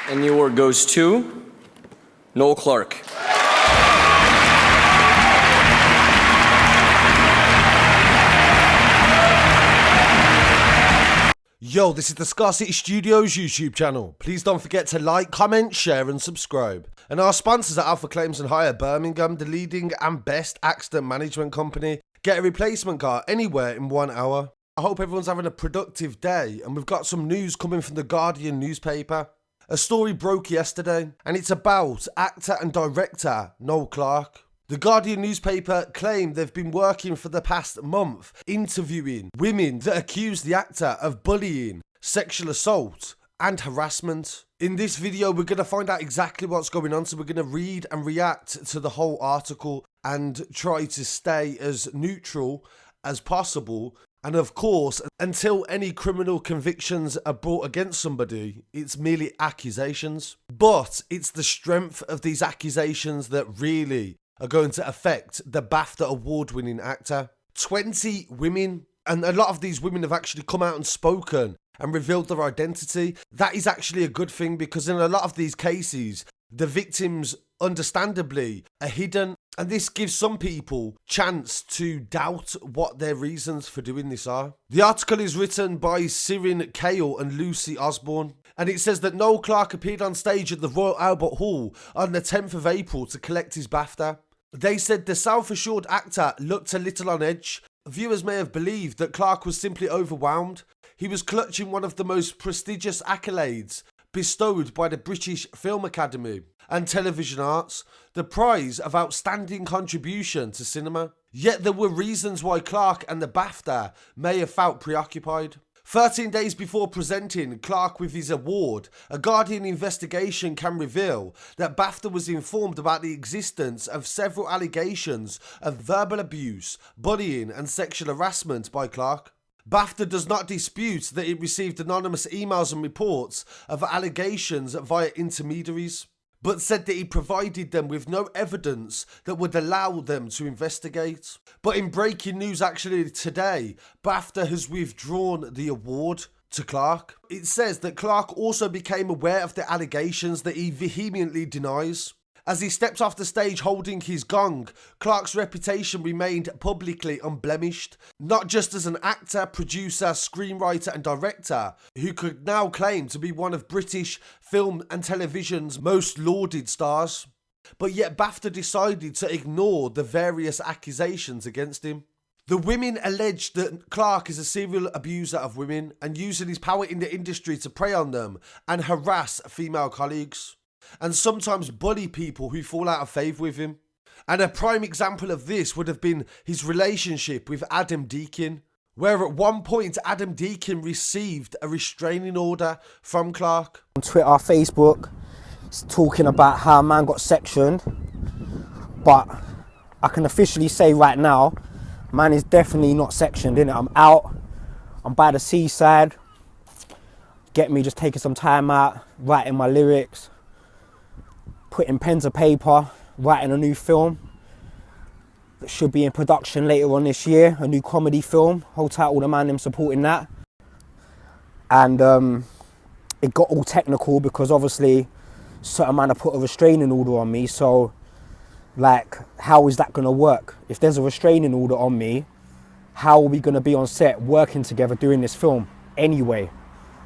And your award goes to Noel Clarke. Yo, this is the Scarcity Studios YouTube channel. Please don't forget to like, comment, share and subscribe. And our sponsors are Alpha Claims and Hire Birmingham, the leading and best accident management company. Get a replacement car anywhere in 1 hour. I hope everyone's having a productive day, and we've got some news coming from the Guardian newspaper. A story broke yesterday, and it's about actor and director Noel Clarke. The Guardian newspaper claimed they've been working for the past month interviewing women that accuse the actor of bullying, sexual assault and harassment. In this video we're going to find out exactly what's going on, so we're going to read and react to the whole article and try to stay as neutral as possible. And of course, until any criminal convictions are brought against somebody, it's merely accusations. But it's the strength of these accusations that really are going to affect the Bafta award-winning actor. 20 women, and a lot of these women have actually come out and spoken and revealed their identity. That is actually a good thing, because in a lot of these cases, the victims, understandably, are hidden. And this gives some people chance to doubt what their reasons for doing this are. The article is written by Sirin Kale and Lucy Osborne. And it says that Noel Clarke appeared on stage at the Royal Albert Hall on the 10th of April to collect his Bafta. They said the self-assured actor looked a little on edge. Viewers may have believed that Clarke was simply overwhelmed. He was clutching one of the most prestigious accolades bestowed by the British Film Academy and Television Arts, the prize of outstanding contribution to cinema. Yet there were reasons why Clarke and the Bafta may have felt preoccupied. 13 days before presenting Clarke with his award, a Guardian investigation can reveal that Bafta was informed about the existence of several allegations of verbal abuse, bullying and sexual harassment by Clarke. Bafta does not dispute that it received anonymous emails and reports of allegations via intermediaries, but said that he provided them with no evidence that would allow them to investigate. But in breaking news actually today, Bafta has withdrawn the award to Clarke. It says that Clarke also became aware of the allegations that he vehemently denies. As he stepped off the stage holding his gong, Clarke's reputation remained publicly unblemished, not just as an actor, producer, screenwriter and director, who could now claim to be one of British film and television's most lauded stars, but yet Bafta decided to ignore the various accusations against him. The women alleged that Clarke is a serial abuser of women and using his power in the industry to prey on them and harass female colleagues, and sometimes bully people who fall out of favour with him. And a prime example of this would have been his relationship with Adam Deakin, where at one point Adam Deakin received a restraining order from Clarke. On Twitter, Facebook, it's talking about how a man got sectioned, but I can officially say right now, man is definitely not sectioned, innit? I'm out, I'm by the seaside, get me just taking some time out, writing my lyrics, putting pen to paper, writing a new film that should be in production later on this year, a new comedy film, whole title The Man Them supporting that. And it got all technical because obviously certain man have put a restraining order on me, so like, how is that gonna work? If there's a restraining order on me, how are we gonna be on set working together doing this film anyway?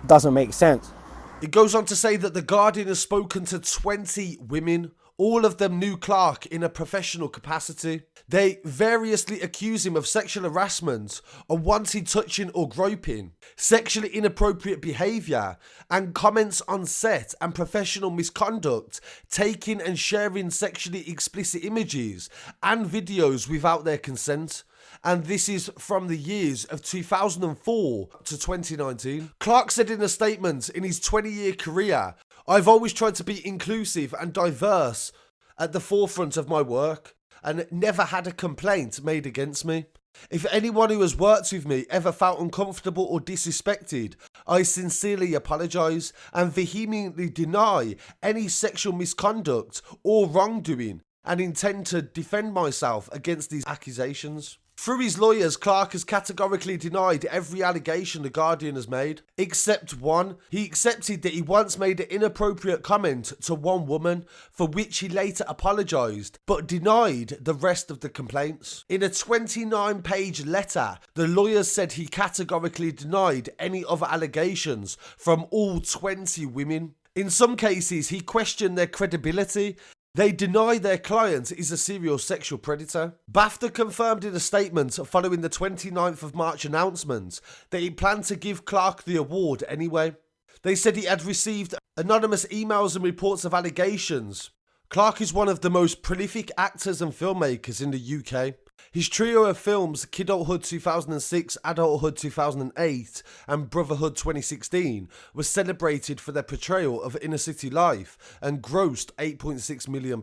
Doesn't make sense. It goes on to say that the Guardian has spoken to 20 women. All of them knew Clarke in a professional capacity. They variously accuse him of sexual harassment, unwanted touching or groping, sexually inappropriate behaviour, and comments on set and professional misconduct, taking and sharing sexually explicit images and videos without their consent. And this is from the years of 2004 to 2019. Clarke said in a statement, in his 20-year career, "I've always tried to be inclusive and diverse at the forefront of my work and never had a complaint made against me. If anyone who has worked with me ever felt uncomfortable or disrespected, I sincerely apologise and vehemently deny any sexual misconduct or wrongdoing and intend to defend myself against these accusations." Through his lawyers, Clarke has categorically denied every allegation The Guardian has made, except one. He accepted that he once made an inappropriate comment to one woman, for which he later apologised, but denied the rest of the complaints. In a 29-page letter, the lawyers said he categorically denied any other allegations from all 20 women. In some cases, he questioned their credibility. They deny their client is a serial sexual predator. Bafta confirmed in a statement following the 29th of March announcement that he planned to give Clarke the award anyway. They said he had received anonymous emails and reports of allegations. Clarke is one of the most prolific actors and filmmakers in the UK. His trio of films, Kidulthood 2006, Adulthood 2008 and Brotherhood 2016, were celebrated for their portrayal of inner city life and grossed £8.6 million.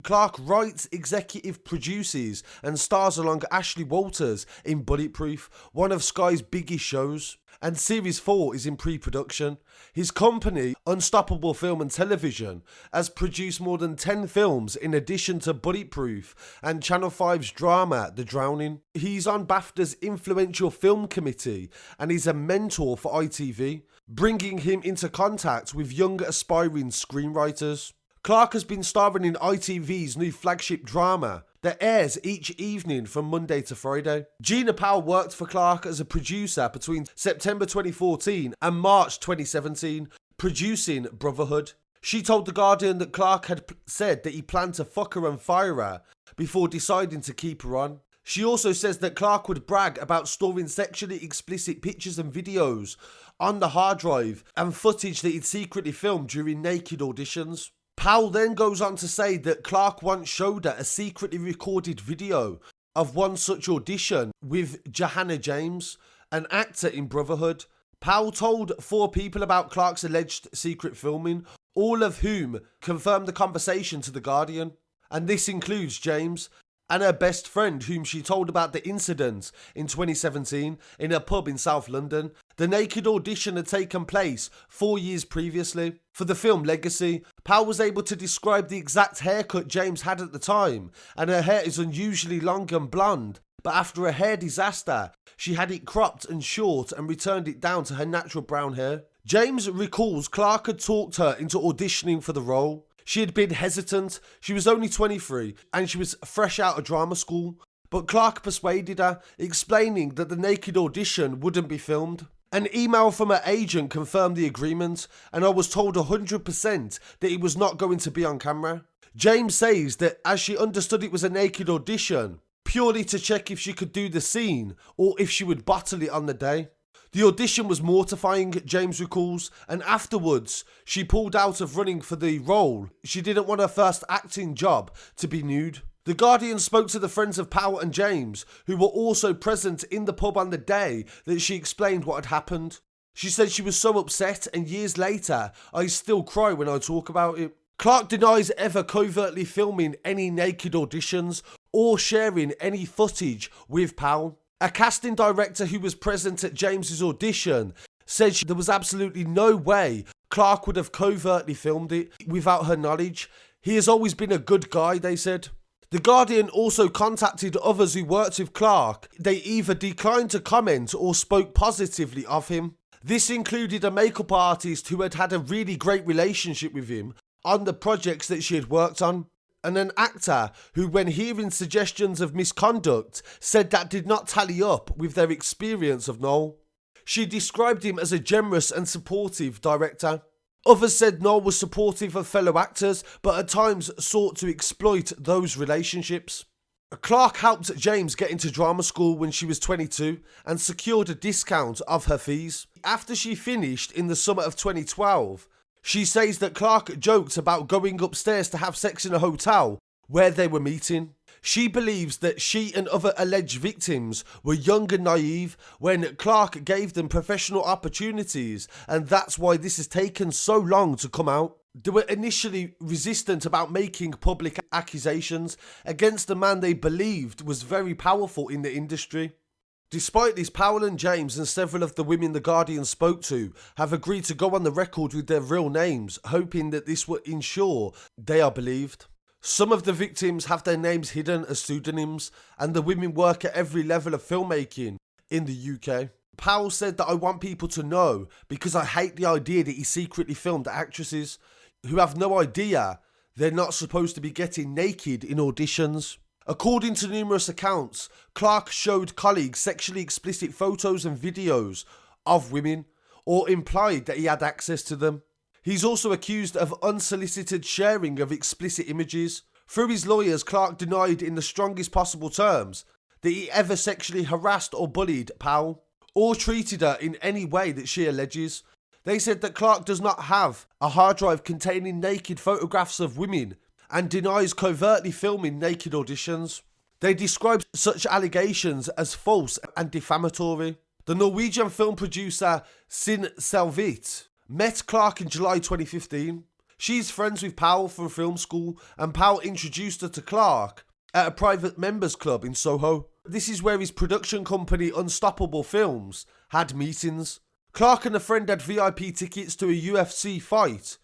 Clarke writes, executive produces and stars along Ashley Walters in Bulletproof, one of Sky's biggest shows, and Series 4 is in pre-production. His company, Unstoppable Film and Television, has produced more than 10 films in addition to Bulletproof and Channel 5's drama The Drowning. He's on BAFTA's influential film committee and is a mentor for ITV, bringing him into contact with young aspiring screenwriters. Clarke has been starring in ITV's new flagship drama that airs each evening from Monday to Friday. Gina Powell worked for Clarke as a producer between September 2014 and March 2017, producing Brotherhood. She told The Guardian that Clarke had said that he planned to fuck her and fire her before deciding to keep her on. She also says that Clarke would brag about storing sexually explicit pictures and videos on the hard drive and footage that he'd secretly filmed during naked auditions. Powell then goes on to say that Clarke once showed her a secretly recorded video of one such audition with Johanna James, an actor in Brotherhood. Powell told 4 people about Clarke's alleged secret filming, all of whom confirmed the conversation to The Guardian. And this includes James and her best friend, whom she told about the incident in 2017 in a pub in South London. The naked audition had taken place 4 years previously. For the film Legacy, Powell was able to describe the exact haircut James had at the time, and her hair is unusually long and blonde, but after a hair disaster, she had it cropped and short and returned it down to her natural brown hair. James recalls Clarke had talked her into auditioning for the role. She had been hesitant, she was only 23 and she was fresh out of drama school, but Clarke persuaded her, explaining that the naked audition wouldn't be filmed. An email from her agent confirmed the agreement, and I was told 100% that it was not going to be on camera. James says that as she understood it was a naked audition, purely to check if she could do the scene or if she would bottle it on the day. The audition was mortifying, James recalls, and afterwards she pulled out of running for the role. She didn't want her first acting job to be nude. The Guardian spoke to the friends of Powell and James, who were also present in the pub on the day that she explained what had happened. She said she was so upset, and years later, I still cry when I talk about it. Clarke denies ever covertly filming any naked auditions or sharing any footage with Powell. A casting director who was present at James's audition said there was absolutely no way Clarke would have covertly filmed it without her knowledge. He has always been a good guy, they said. The Guardian also contacted others who worked with Clarke. They either declined to comment or spoke positively of him. This included a makeup artist who had had a really great relationship with him on the projects that she had worked on, and an actor who, when hearing suggestions of misconduct, said that did not tally up with their experience of Noel. She described him as a generous and supportive director. Others said Noel was supportive of fellow actors, but at times sought to exploit those relationships. Clarke helped James get into drama school when she was 22 and secured a discount of her fees. After she finished in the summer of 2012, she says that Clarke joked about going upstairs to have sex in a hotel where they were meeting. She believes that she and other alleged victims were young and naive when Clarke gave them professional opportunities, and that's why this has taken so long to come out. They were initially resistant about making public accusations against a man they believed was very powerful in the industry. Despite this, Powell and James and several of the women The Guardian spoke to have agreed to go on the record with their real names, hoping that this would ensure they are believed. Some of the victims have their names hidden as pseudonyms, and the women work at every level of filmmaking in the UK. Powell said that I want people to know because I hate the idea that he secretly filmed actresses who have no idea they're not supposed to be getting naked in auditions. According to numerous accounts, Clarke showed colleagues sexually explicit photos and videos of women, or implied that he had access to them. He's also accused of unsolicited sharing of explicit images. Through his lawyers, Clarke denied in the strongest possible terms that he ever sexually harassed or bullied Powell, or treated her in any way that she alleges. They said that Clarke does not have a hard drive containing naked photographs of women and denies covertly filming naked auditions. They described such allegations as false and defamatory. The Norwegian film producer Sin Selvit met Clarke in July 2015. She's friends with Powell from film school, and Powell introduced her to Clarke at a private members club in Soho. This is where his production company Unstoppable Films had meetings. Clarke and a friend had VIP tickets to a UFC fight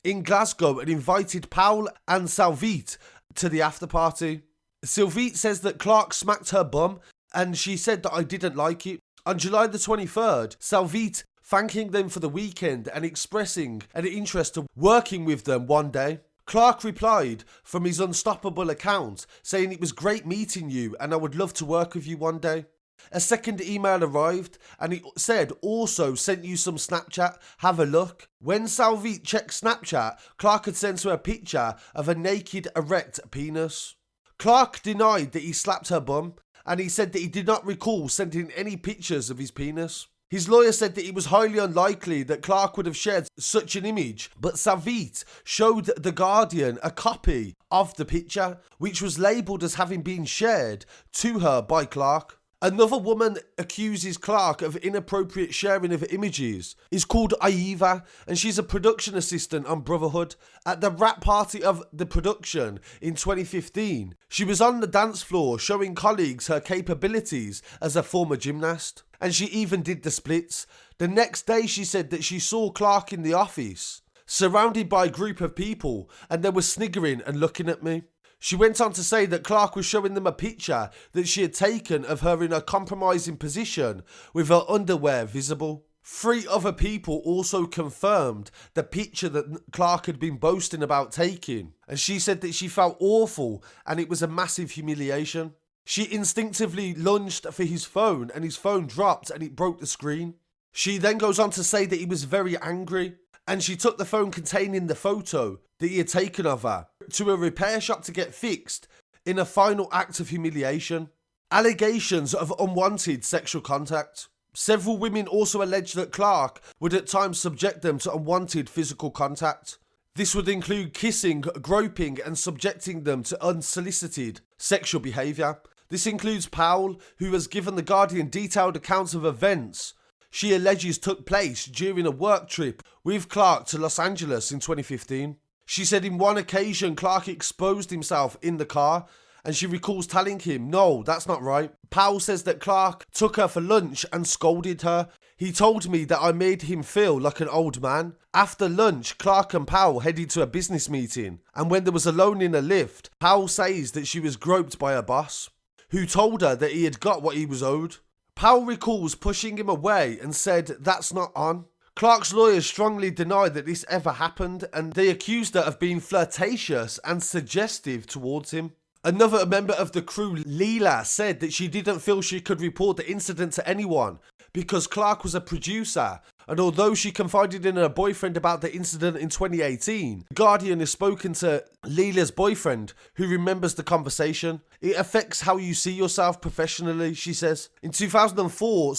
in Glasgow and invited Powell and Selvit to the after party. Selvit says that Clarke smacked her bum and she said that I didn't like it. On July the 23rd, Selvit thanking them for the weekend and expressing an interest in working with them one day. Clarke replied from his Unstoppable account saying it was great meeting you and I would love to work with you one day. A second email arrived and it said also sent you some Snapchat, have a look. When Selvit checked Snapchat, Clarke had sent her a picture of a naked erect penis. Clarke denied that he slapped her bum and he said that he did not recall sending any pictures of his penis. His lawyer said that it was highly unlikely that Clarke would have shared such an image, but Selvit showed The Guardian a copy of the picture, which was labelled as having been shared to her by Clarke. Another woman accuses Clarke of inappropriate sharing of images. Is called Aiva, and she's a production assistant on Brotherhood. At the wrap party of the production in 2015, she was on the dance floor showing colleagues her capabilities as a former gymnast. And she even did the splits. The next day she said that she saw Clarke in the office, surrounded by a group of people, and they were sniggering and looking at me. She went on to say that Clarke was showing them a picture that she had taken of her in a compromising position with her underwear visible. 3 other people also confirmed the picture that Clarke had been boasting about taking, and she said that she felt awful and it was a massive humiliation. She instinctively lunged for his phone and his phone dropped and it broke the screen. She then goes on to say that he was very angry and she took the phone containing the photo that he had taken of her to a repair shop to get fixed in a final act of humiliation. Allegations of unwanted sexual contact. Several women also alleged that Clarke would at times subject them to unwanted physical contact. This would include kissing, groping and subjecting them to unsolicited sexual behaviour. This includes Powell, who has given The Guardian detailed accounts of events she alleges took place during a work trip with Clarke to Los Angeles in 2015. She said in one occasion Clarke exposed himself in the car and she recalls telling him, "No, that's not right." Powell says that Clarke took her for lunch and scolded her. He told me that I made him feel like an old man. After lunch, Clarke and Powell headed to a business meeting, and when there was alone in a lift, Powell says that she was groped by her boss, who told her that he had got what he was owed. Powell recalls pushing him away and said, "That's not on." Clarke's lawyers strongly deny that this ever happened, and they accused her of being flirtatious and suggestive towards him. Another member of the crew, Leela, said that she didn't feel she could report the incident to anyone because Clarke was a producer, and although she confided in her boyfriend about the incident in 2018, The Guardian has spoken to Leela's boyfriend, who remembers the conversation. "It affects how you see yourself professionally," she says. In 2004,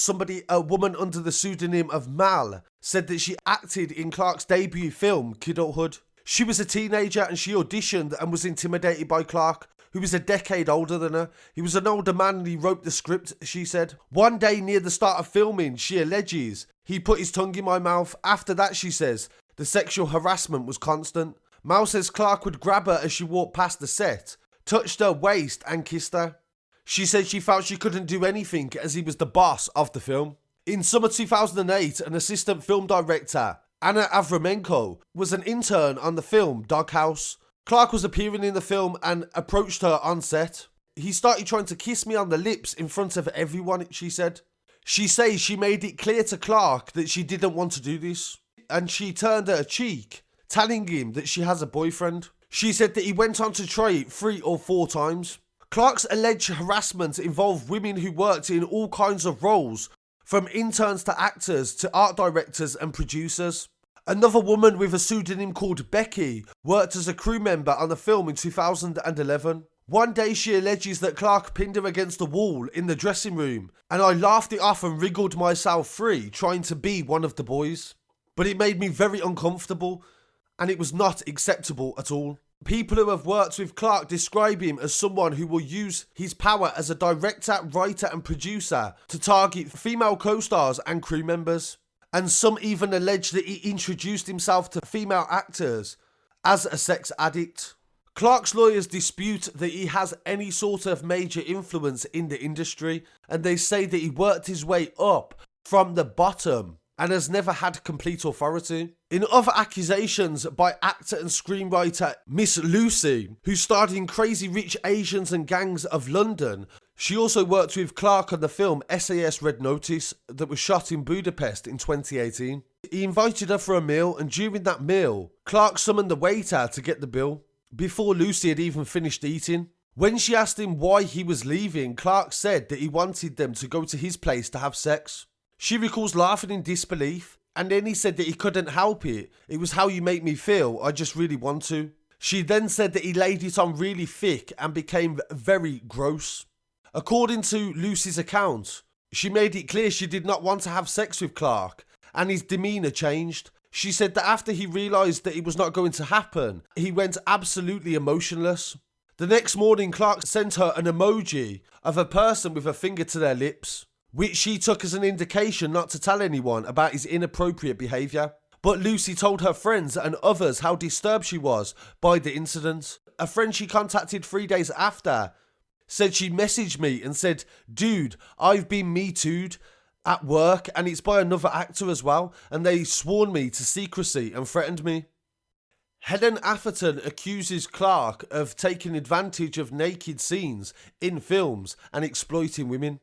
a woman under the pseudonym of Mal, said that she acted in Clarke's debut film, Kidulthood. She was a teenager and she auditioned and was intimidated by Clarke, who was a decade older than her. He was an older man and he wrote the script, she said. One day near the start of filming, she alleges, he put his tongue in my mouth. After that, she says, the sexual harassment was constant. Mal says Clarke would grab her as she walked past the set, touched her waist and kissed her. She said she felt she couldn't do anything as he was the boss of the film. In summer 2008, an assistant film director, Anna Avramenko, was an intern on the film Doghouse. Clarke was appearing in the film and approached her on set. He started trying to kiss me on the lips in front of everyone, she said. She says she made it clear to Clarke that she didn't want to do this, and she turned her cheek, telling him that she has a boyfriend. She said that he went on to try it 3 or 4 times. Clarke's alleged harassment involved women who worked in all kinds of roles, from interns to actors to art directors and producers. Another woman with a pseudonym called Becky worked as a crew member on the film in 2011. One day she alleges that Clarke pinned her against the wall in the dressing room, and I laughed it off and wriggled myself free trying to be one of the boys. But it made me very uncomfortable, and it was not acceptable at all. People who have worked with Clarke describe him as someone who will use his power as a director, writer and producer to target female co-stars and crew members. And some even allege that he introduced himself to female actors as a sex addict. Clarke's lawyers dispute that he has any sort of major influence in the industry, and they say that he worked his way up from the bottom and has never had complete authority. In other accusations by actor and screenwriter Miss Lucy, who starred in Crazy Rich Asians and Gangs of London, she also worked with Clarke on the film SAS Red Notice that was shot in Budapest in 2018. He invited her for a meal, and during that meal, Clarke summoned the waiter to get the bill, before Lucy had even finished eating. When she asked him why he was leaving, Clarke said that he wanted them to go to his place to have sex. She recalls laughing in disbelief, and then he said that he couldn't help it. It was how you make me feel, I just really want to. She then said that he laid it on really thick and became very gross. According to Lucy's account, she made it clear she did not want to have sex with Clarke, and his demeanour changed. She said that after he realised that it was not going to happen, he went absolutely emotionless. The next morning, Clarke sent her an emoji of a person with a finger to their lips, which she took as an indication not to tell anyone about his inappropriate behaviour. But Lucy told her friends and others how disturbed she was by the incident. A friend she contacted 3 days after said she messaged me and said, "Dude, I've been Me Too'd at work, and it's by another actor as well, and they sworn me to secrecy and threatened me." Helen Atherton accuses Clarke of taking advantage of naked scenes in films and exploiting women.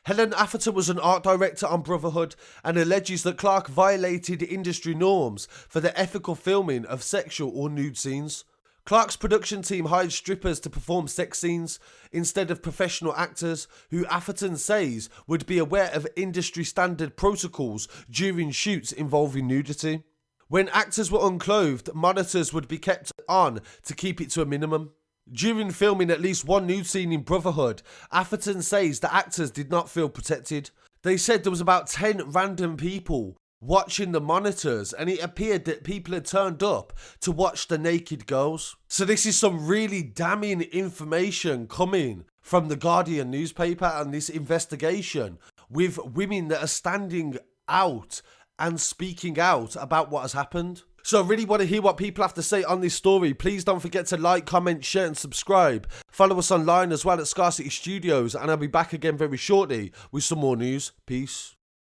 Helen Atherton was an art director on Brotherhood and alleges that Clarke violated industry norms for the ethical filming of sexual or nude scenes. Clarke's production team hired strippers to perform sex scenes instead of professional actors, who Atherton says would be aware of industry standard protocols during shoots involving nudity. When actors were unclothed, monitors would be kept on to keep it to a minimum. During filming at least one nude scene in Brotherhood, Atherton says the actors did not feel protected. They said there was about 10 random people watching the monitors, and it appeared that people had turned up to watch the naked girls. So this is some really damning information coming from the Guardian newspaper and this investigation, with women that are standing out and speaking out about what has happened. So I really want to hear what people have to say on this story. Please don't forget to like, comment, share and subscribe. Follow us online as well at Scarcity Studios, and I'll be back again very shortly with some more news. Peace.